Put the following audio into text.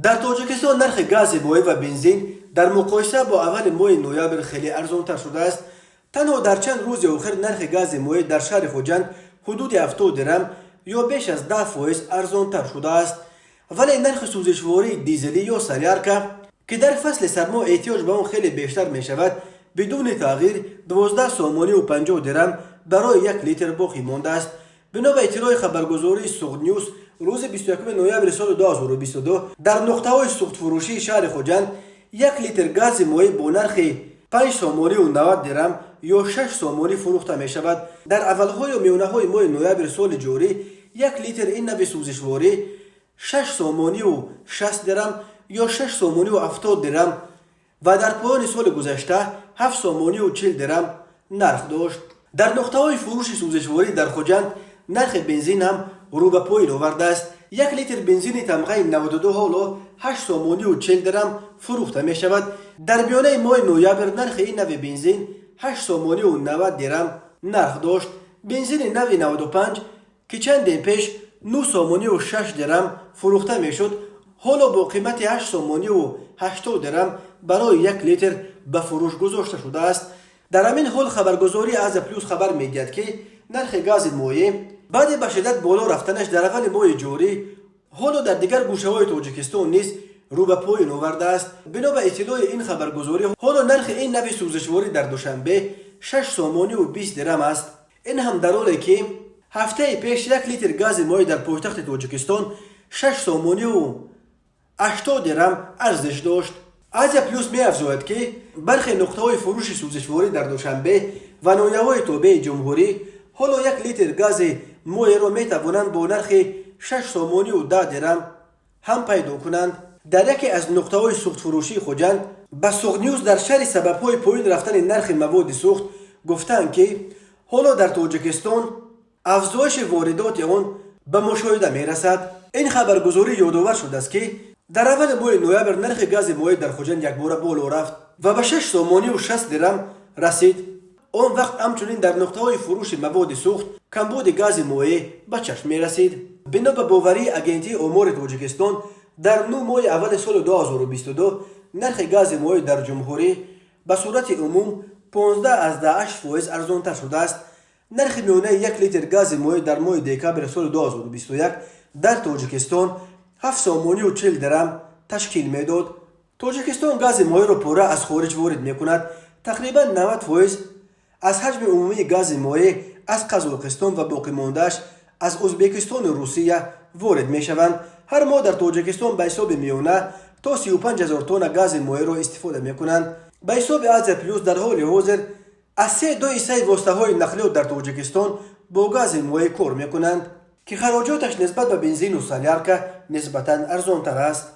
در تاجیکستان نرخ گاز مایع و بنزین در مقایسه با اول ماه نوامبر خیلی ارزان‌تر شده است. تنها در چند روز اخیر نرخ گاز مایع در شهر خوجند حدود 70 درم یا بیش از 10% ارزان‌تر شده است. ولی نرخ سوزشواری دیزلی یا سیارکا که در فصل سرما احتیاج به آن خیلی بیشتر می شود بدون تغییر 12 سومانی و 50 درم برای یک لیتر باقی مانده است. بنا به اطلاع خبرگزاری سوخت نیوز روز 21 نوامبر سال 2022 در نقطه‌های سوخت فروشی شهر خوجند یک لیتر گاز مایع با نرخ 5 سومانی و 90 درم یا 6 سومانی فروخته می شود. در اولهای و میانه‌های ماه نوامبر سال جاری یک لیتر این نوع سوزشواری 6 سومانی و 60 درم یا 6 سومانی و 70 درم و در پایان سال گذشته 7 سومانی و 40 درم نرخ داشت. در نقطه‌های فروش سوزشواری در خوجند نرخ بنزین هم رو به پایین آورده است. یک لیتر بنزین تمغه 92 حالا 8 سومانی و 40 درم فروخته می شود. در میانه ماه نوامبر نرخ این نوع بنزین 8 سومانی و 90 درم نرخ داشت. بنزین نوع 95 که چند دن پیش 9 سومانی و 6 درم فروخته می شد حالا با قیمت 8 سومانی و 80 درم برای یک لیتر به فروش گذاشته شده است. در همین حال خبرگزاری از پلوس خبر میگوید که نرخ گاز مایع بعد به شدت بالا رفتنش در اول ماه جاری حالا در دیگر گوشه‌های تاجیکستان نیز رو به پایین آورده است. بنا به اطلاع این خبرگزاری حالا نرخ این نوع سوزشواری در دوشنبه 6 سومانی و 20 درم است. این هم در حالی که هفته پیش یک لیتر گاز مایع در پایتخت تاجیکستان 6 سومانی و 80 درم ارزش داشت. از پلوس می افزاید که برخی نقطه‌های فروش سوزشواری در دوشنبه و نویاهای توبه جمهوری حالا یک لیتر گاز مایع را می توانند با نرخ 6 سومانی و 10 درم هم پیدا کنند. در یکی از نقطه‌های سوخت فروشی خوجند به سوخت نیوز در شرح سبب‌های پایین رفتن نرخ مواد سوخت گفتند که حالا در تاجیکستان افزایش واردات آن به مشاهده می رسد. این خبرگزاری یادآور شده است که در اول ماه نوامبر نرخ گاز مایع در خوجند یک بار بالا رفت و به 6 سومانی و 60 درم رسید. آن وقت همچنین در نقطه‌های فروش مواد سوخت کمبود گاز مایع به چشم می رسید. بنا به باوری اگنتی امور تاجیکستان در 9 ماه اول سال 2022 نرخ گاز مایع در جمهوری به صورت عموم 15% ارزان‌تر شده است. نرخ میانه یک لیتر گاز مایع در ماه دکامبر سال 2021 در تاجیکستان 7 سومانی و 40 درم تشکیل میداد. تاجیکستان گاز مایع را پوره از خارج وارد میکند. تقریبا 90% از حجم عمومی گاز مایع از قزاقستان و باقی مانده‌اش از ازبکستان و روسیه وارد میشوند. هر ماه در تاجیکستان به حساب میانه تا 35,000 تن گاز مایع را استفاده میکنند. به حساب از پلوس در حال حاضر از 3.2 واسطه‌های نقلیات در تاجیکستان با گاز مایع کار میکنند که خراجاتش نسبت به بنزین و سیارکا نسبتاً ارزان‌تر است.